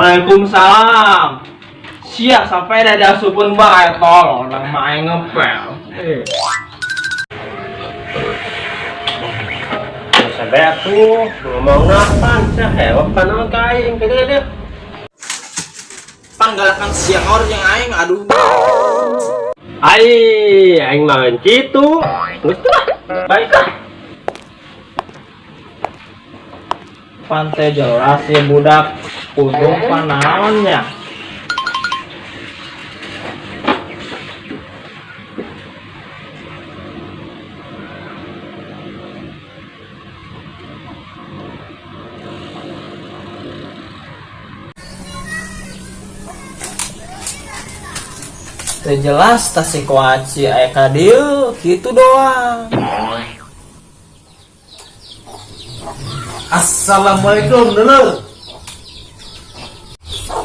Waalaikumsalam. Siap sampai dari asupun bae tolong orang main ngepel. Sampai aku ngomong napan saya hewan panel kain kayaknya dia. Panggalakan siang orang yang aing aduh. Aing main gitu. Geus lah. Baiklah. Pantai jelas ya budak ujung panaonnya. Teu jelas tas si kuaci aya ka dieu kitu doang. Assalamualaikum dulu.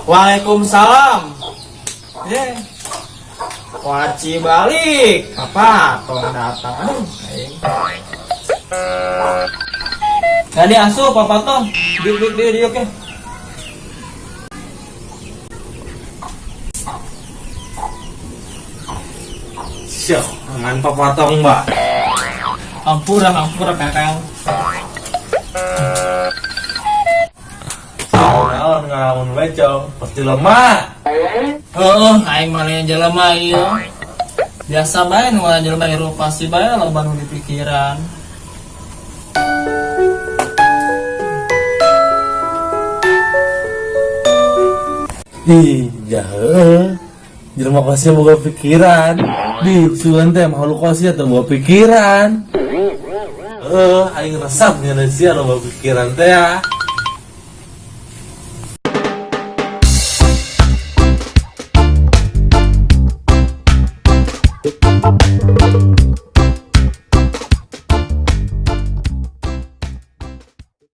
Waalaikumsalam. Kuaci balik. Apa? Tolong datang. Aduh, aing. Tadi asup apa tong? Di oke. Siap, ngan papatong mbak. Ampura kakak. Naon ngalamun becong, pasti lemah. Aing mana jelema ieu. Biasa bae nu jelema ieu pasti bae loba nu dipikiran. Ih, jahe. Jelema kasih boga pikiran. Di sugan teh makhluk kasih teh boga pikiran. Aing resep nya sia boga pikiran teh ya.